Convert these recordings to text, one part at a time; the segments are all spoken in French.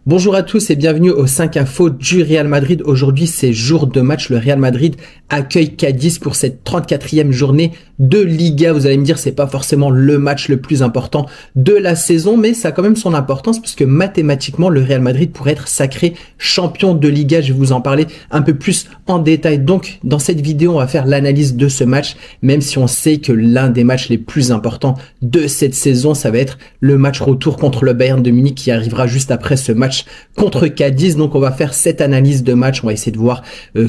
Bonjour à tous et bienvenue au 5 Info du Real Madrid. Aujourd'hui, c'est jour de match. Le Real Madrid accueille Cadiz pour cette 34e journée de Liga. Vous allez me dire, c'est pas forcément le match le plus important de la saison, mais ça a quand même son importance puisque mathématiquement, le Real Madrid pourrait être sacré champion de Liga. Je vais vous en parler un peu plus en détail. Donc, dans cette vidéo, on va faire l'analyse de ce match, même si on sait que l'un des matchs les plus importants de cette saison, ça va être le match retour contre le Bayern de Munich qui arrivera juste après ce match contre Cadiz. Donc on va faire cette analyse de match, on va essayer de voir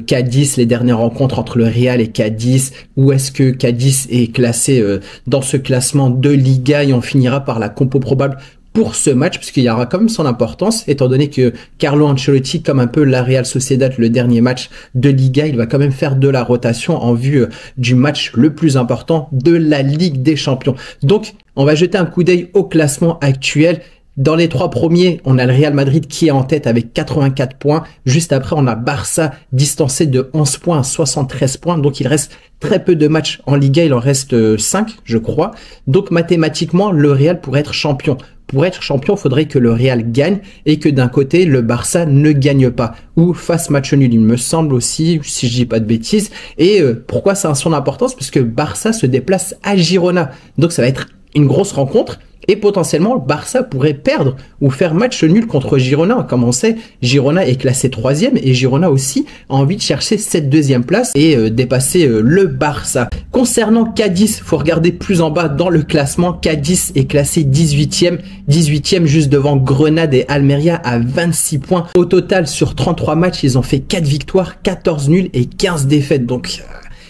Cadiz, les dernières rencontres entre le Real et Cadiz, où est-ce que Cadiz est classé dans ce classement de Liga, et on finira par la compo probable pour ce match, puisqu'il y aura quand même son importance, étant donné que Carlo Ancelotti, comme un peu la Real Sociedad, le dernier match de Liga, il va quand même faire de la rotation en vue du match le plus important de la Ligue des Champions. Donc on va jeter un coup d'œil au classement actuel. Dans les trois premiers, on a le Real Madrid qui est en tête avec 84 points. Juste après, on a Barça distancé de 11 points à 73 points. Donc, il reste très peu de matchs en Liga. Il en reste 5, je crois. Donc, mathématiquement, le Real pourrait être champion. Pour être champion, il faudrait que le Real gagne et que d'un côté, le Barça ne gagne pas ou fasse match nul, il me semble aussi, si je dis pas de bêtises. Et pourquoi ça a son importance? Parce que Barça se déplace à Girona. Donc, ça va être une grosse rencontre. Et potentiellement, le Barça pourrait perdre ou faire match nul contre Girona. Comme on sait, Girona est classé 3e et Girona aussi a envie de chercher cette deuxième place et dépasser le Barça. Concernant Cadiz, faut regarder plus en bas dans le classement. Cadiz est classé 18e juste devant Grenade et Almeria à 26 points. Au total, sur 33 matchs, ils ont fait 4 victoires, 14 nuls et 15 défaites. Donc,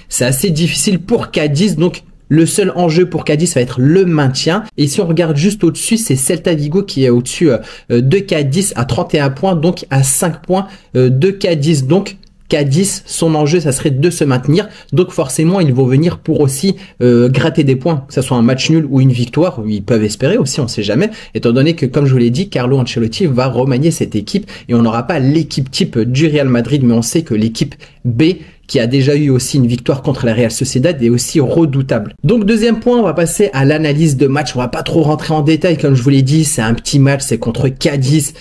c'est assez difficile pour Cadiz. Donc, le seul enjeu pour Cadiz, ça va être le maintien. Et si on regarde juste au-dessus, c'est Celta Vigo qui est au-dessus de Cadiz à 31 points, donc à 5 points de Cadiz. Donc, Cadiz, son enjeu, ça serait de se maintenir. Donc forcément, ils vont venir pour aussi gratter des points, que ce soit un match nul ou une victoire. Ils peuvent espérer aussi, on sait jamais. Étant donné que, comme je vous l'ai dit, Carlo Ancelotti va remanier cette équipe et on n'aura pas l'équipe type du Real Madrid, mais on sait que l'équipe B, qui a déjà eu aussi une victoire contre la Real Sociedad, est aussi redoutable. Donc deuxième point, on va passer à l'analyse de match. On va pas trop rentrer en détail, comme je vous l'ai dit, c'est un petit match, c'est contre Cadiz.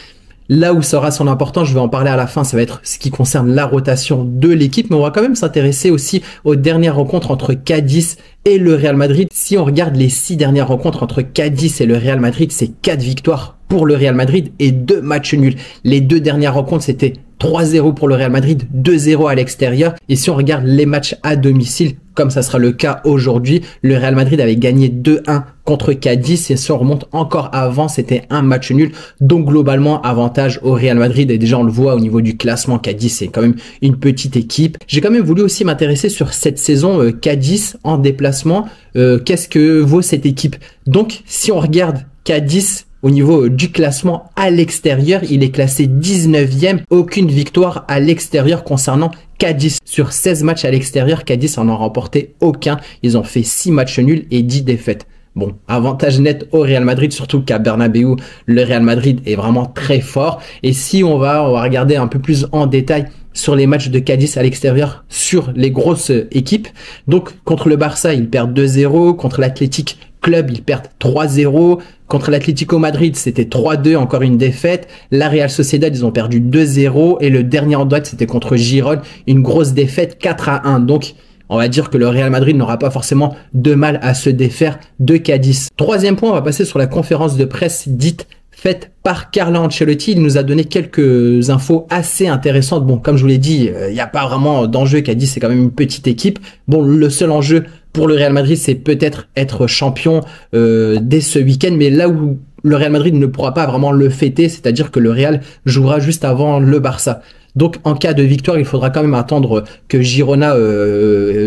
Là où ça aura son importance, je vais en parler à la fin, ça va être ce qui concerne la rotation de l'équipe, mais on va quand même s'intéresser aussi aux dernières rencontres entre Cadiz et le Real Madrid. Si on regarde les 6 dernières rencontres entre Cadiz et le Real Madrid, c'est 4 victoires pour le Real Madrid et 2 matchs nuls. Les 2 dernières rencontres, c'était 3-0 pour le Real Madrid, 2-0 à l'extérieur. Et si on regarde les matchs à domicile, comme ça sera le cas aujourd'hui, le Real Madrid avait gagné 2-1 contre Cadiz. Et si on remonte encore avant, c'était un match nul. Donc globalement, avantage au Real Madrid. Et déjà, on le voit au niveau du classement, Cadiz, c'est quand même une petite équipe. J'ai quand même voulu aussi m'intéresser sur cette saison Cadiz en déplacement. Qu'est-ce que vaut cette équipe? Donc, si on regarde Cadiz, au niveau du classement à l'extérieur, il est classé 19e. Aucune victoire à l'extérieur concernant Cadiz. Sur 16 matchs à l'extérieur, Cadiz en a remporté aucun. Ils ont fait 6 matchs nuls et 10 défaites. Bon, avantage net au Real Madrid, surtout qu'à Bernabéu, le Real Madrid est vraiment très fort. Et si on va regarder un peu plus en détail sur les matchs de Cadiz à l'extérieur, sur les grosses équipes. Donc, contre le Barça, ils perdent 2-0. Contre l'Athletic Club, ils perdent 3-0. Contre l'Atlético Madrid, c'était 3-2, encore une défaite. La Real Sociedad, ils ont perdu 2-0. Et le dernier en date, c'était contre Girona, une grosse défaite 4-1. Donc, on va dire que le Real Madrid n'aura pas forcément de mal à se défaire de Cadiz. Troisième point, on va passer sur la conférence de presse dite faite par Carlo Ancelotti. Il nous a donné quelques infos assez intéressantes. Bon, comme je vous l'ai dit, il n'y a pas vraiment d'enjeu. Cadiz, c'est quand même une petite équipe. Bon, le seul enjeu pour le Real Madrid, c'est peut-être être champion dès ce week-end. Mais là où le Real Madrid ne pourra pas vraiment le fêter, c'est-à-dire que le Real jouera juste avant le Barça. Donc, en cas de victoire, il faudra quand même attendre que Girona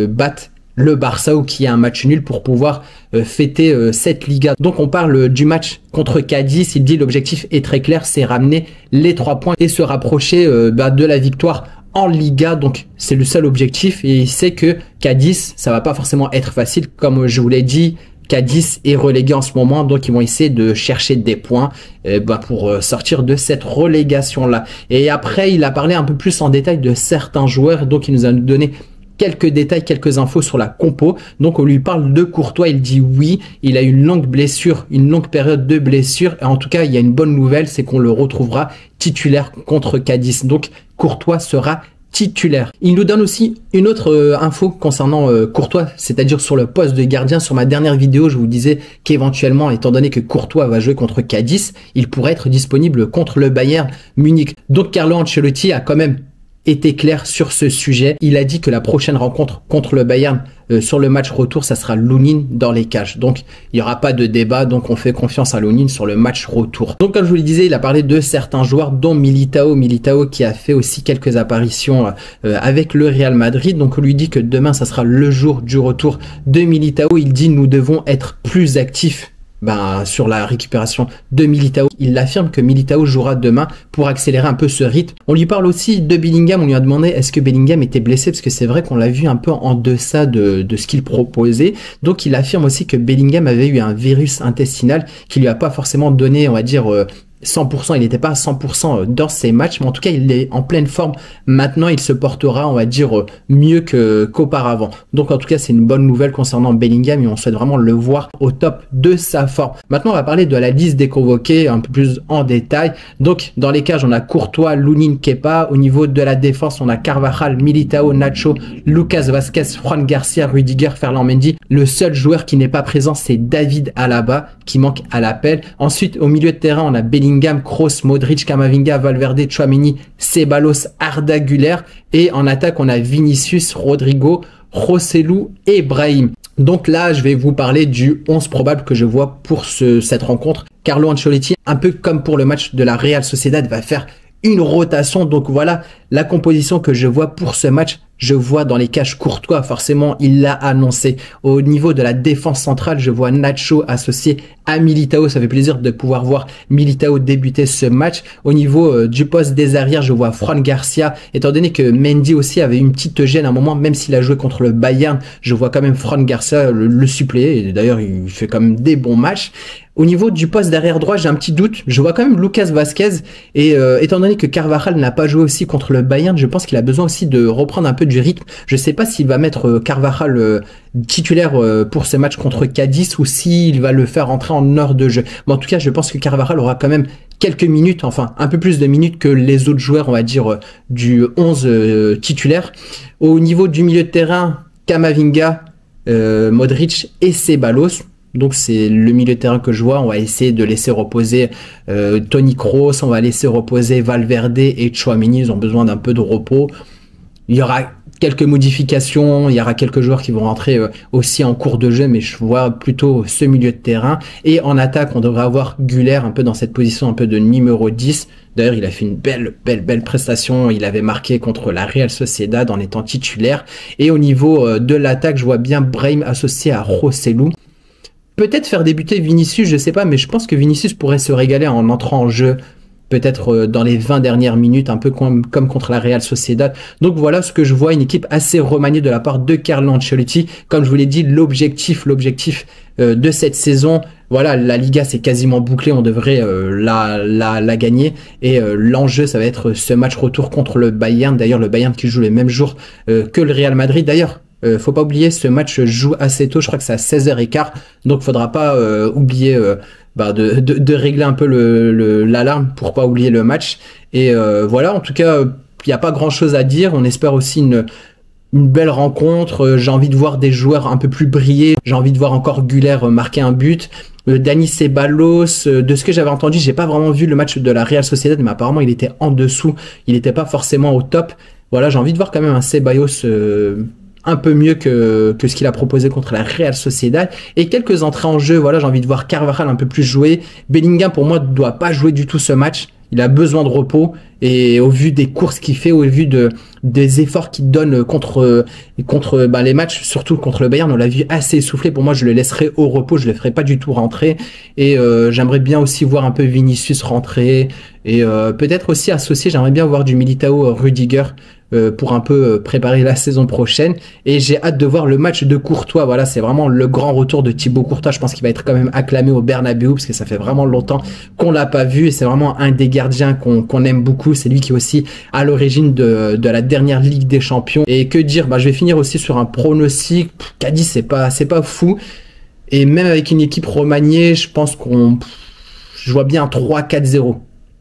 batte le Barça ou qu'il y ait un match nul pour pouvoir fêter cette Liga. Donc on parle du match contre Cadiz. Il dit l'objectif est très clair, c'est ramener les 3 points et se rapprocher de la victoire en Liga. Donc c'est le seul objectif et il sait que Cadiz, ça va pas forcément être facile. Comme je vous l'ai dit, Cadiz est relégué en ce moment, donc ils vont essayer de chercher des points pour sortir de cette relégation là. Et après il a parlé un peu plus en détail de certains joueurs, donc il nous a donné quelques détails, quelques infos sur la compo. Donc on lui parle de Courtois, il dit oui, il a une longue blessure, une longue période de blessure. Et en tout cas, il y a une bonne nouvelle, c'est qu'on le retrouvera titulaire contre Cadiz. Donc Courtois sera titulaire. Il nous donne aussi une autre info concernant Courtois, c'est-à-dire sur le poste de gardien. Sur ma dernière vidéo, je vous disais qu'éventuellement, étant donné que Courtois va jouer contre Cadiz, il pourrait être disponible contre le Bayern Munich. Donc Carlo Ancelotti a quand même été clair sur ce sujet. Il a dit que la prochaine rencontre contre le Bayern sur le match retour, ça sera Lunin dans les cages. Donc, il n'y aura pas de débat. Donc, on fait confiance à Lunin sur le match retour. Donc, comme je vous le disais, il a parlé de certains joueurs, dont Militao. Militao qui a fait aussi quelques apparitions avec le Real Madrid. Donc, on lui dit que demain, ça sera le jour du retour de Militao. Il dit, nous devons être plus actifs sur la récupération de Militao. Il affirme que Militao jouera demain pour accélérer un peu ce rythme. On lui parle aussi de Bellingham. On lui a demandé est-ce que Bellingham était blessé, parce que c'est vrai qu'on l'a vu un peu en deçà de ce qu'il proposait. Donc il affirme aussi que Bellingham avait eu un virus intestinal qui lui a pas forcément donné, on va dire, 100%, il n'était pas à 100% dans ses matchs, mais en tout cas, il est en pleine forme. Maintenant, il se portera, on va dire, mieux qu'auparavant. Donc, en tout cas, c'est une bonne nouvelle concernant Bellingham et on souhaite vraiment le voir au top de sa forme. Maintenant, on va parler de la liste des convoqués un peu plus en détail. Donc, dans les cages, on a Courtois, Lunin, Kepa. Au niveau de la défense, on a Carvajal, Militao, Nacho, Lucas Vazquez, Fran Garcia, Rudiger, Ferland Mendy. Le seul joueur qui n'est pas présent, c'est David Alaba, qui manque à l'appel. Ensuite, au milieu de terrain, on a Bellingham, Kroos, Modric, Camavinga, Valverde, Tchouaméni, Ceballos, Arda Güler. Et en attaque, on a Vinicius, Rodrigo, Joselu et Brahim. Donc là, je vais vous parler du 11 probable que je vois pour cette rencontre. Carlo Ancelotti, un peu comme pour le match de la Real Sociedad, va faire une rotation. Donc voilà la composition que je vois pour ce match. Je vois dans les cages Courtois, forcément, il l'a annoncé. Au niveau de la défense centrale, je vois Nacho associé à Militao. Ça fait plaisir de pouvoir voir Militao débuter ce match. Au niveau du poste des arrières, je vois Fran Garcia. Étant donné que Mendy aussi avait une petite gêne à un moment, même s'il a joué contre le Bayern, je vois quand même Fran Garcia le suppléer. Et d'ailleurs, il fait quand même des bons matchs. Au niveau du poste d'arrière droit, j'ai un petit doute. Je vois quand même Lucas Vazquez. Et étant donné que Carvajal n'a pas joué aussi contre le Bayern, je pense qu'il a besoin aussi de reprendre un peu du rythme. Je sais pas s'il va mettre Carvajal titulaire pour ce match contre Cadiz ou s'il va le faire entrer en heure de jeu. Mais en tout cas, je pense que Carvajal aura quand même quelques minutes, enfin un peu plus de minutes que les autres joueurs, on va dire, du 11 titulaire. Au niveau du milieu de terrain, Camavinga, Modric et Ceballos. Donc c'est le milieu de terrain que je vois. On va essayer de laisser reposer Toni Kroos, on va laisser reposer Valverde et Tchouaméni. Ils ont besoin d'un peu de repos. Il y aura quelques modifications, il y aura quelques joueurs qui vont rentrer aussi en cours de jeu, mais je vois plutôt ce milieu de terrain. Et en attaque, on devrait avoir Güler un peu dans cette position un peu de numéro 10. D'ailleurs, il a fait une belle prestation. Il avait marqué contre la Real Sociedad en étant titulaire. Et au niveau de l'attaque, je vois bien Brahim associé à Joselu. Peut-être faire débuter Vinicius, je sais pas, mais je pense que Vinicius pourrait se régaler en entrant en jeu, peut-être dans les 20 dernières minutes, un peu comme contre la Real Sociedad. Donc voilà ce que je vois, une équipe assez remaniée de la part de Carlo Ancelotti. Comme je vous l'ai dit, l'objectif de cette saison, voilà, la Liga c'est quasiment bouclé, on devrait la gagner. Et l'enjeu, ça va être ce match retour contre le Bayern. D'ailleurs, le Bayern qui joue le même jour que le Real Madrid. D'ailleurs, faut pas oublier, ce match joue assez tôt, je crois que c'est à 16h15, donc faudra pas oublier de régler un peu l'alarme pour pas oublier le match. Et voilà, en tout cas, il n'y a pas grand chose à dire. On espère aussi une belle rencontre. J'ai envie de voir des joueurs un peu plus briller. J'ai envie de voir encore Güler marquer un but. Dani Ceballos, de ce que j'avais entendu, j'ai pas vraiment vu le match de la Real Sociedad, mais apparemment il était en dessous, il n'était pas forcément au top. Voilà, j'ai envie de voir quand même un Ceballos un peu mieux que ce qu'il a proposé contre la Real Sociedad. Et quelques entrées en jeu, voilà, j'ai envie de voir Carvajal un peu plus jouer. Bellingham, pour moi, ne doit pas jouer du tout ce match. Il a besoin de repos. Et au vu des courses qu'il fait, au vu des efforts qu'il donne contre les matchs, surtout contre le Bayern, on l'a vu assez essoufflé. Pour moi, je le laisserai au repos, je le ferai pas du tout rentrer. Et j'aimerais bien aussi voir un peu Vinicius rentrer. Et peut-être aussi associé, j'aimerais bien voir du Militao Rudiger pour un peu préparer la saison prochaine. Et j'ai hâte de voir le match de Courtois. Voilà, c'est vraiment le grand retour de Thibaut Courtois. Je pense qu'il va être quand même acclamé au Bernabéu parce que ça fait vraiment longtemps qu'on l'a pas vu et c'est vraiment un des gardiens qu'on aime beaucoup. C'est lui qui est aussi à l'origine de la dernière Ligue des Champions. Et que dire, je vais finir aussi sur un pronostic. Cadiz, c'est pas fou. Et même avec une équipe remaniée, je pense je vois bien un 3-4-0.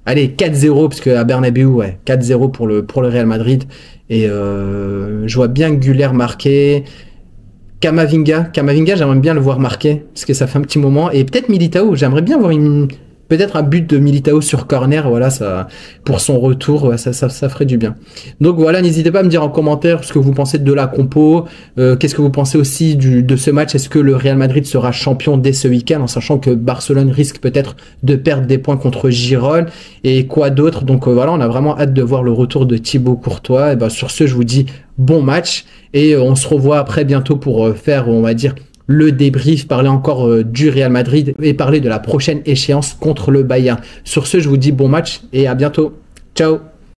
Allez, 4-0, parce qu'à Bernabéu, ouais, 4-0 pour le Real Madrid. Et je vois bien Güler marquer. Camavinga, j'aimerais bien le voir marquer, parce que ça fait un petit moment. Et peut-être Militao, j'aimerais bien voir peut-être un but de Militao sur corner, voilà, ça, pour son retour, ouais, ça ferait du bien. Donc voilà, n'hésitez pas à me dire en commentaire ce que vous pensez de la compo, qu'est-ce que vous pensez aussi de ce match, est-ce que le Real Madrid sera champion dès ce week-end, en sachant que Barcelone risque peut-être de perdre des points contre Girone, et quoi d'autre. Donc voilà, on a vraiment hâte de voir le retour de Thibaut Courtois. Et sur ce, je vous dis bon match, et on se revoit après bientôt pour faire, on va dire, le débrief, parler encore du Real Madrid et parler de la prochaine échéance contre le Bayern. Sur ce, je vous dis bon match et à bientôt. Ciao!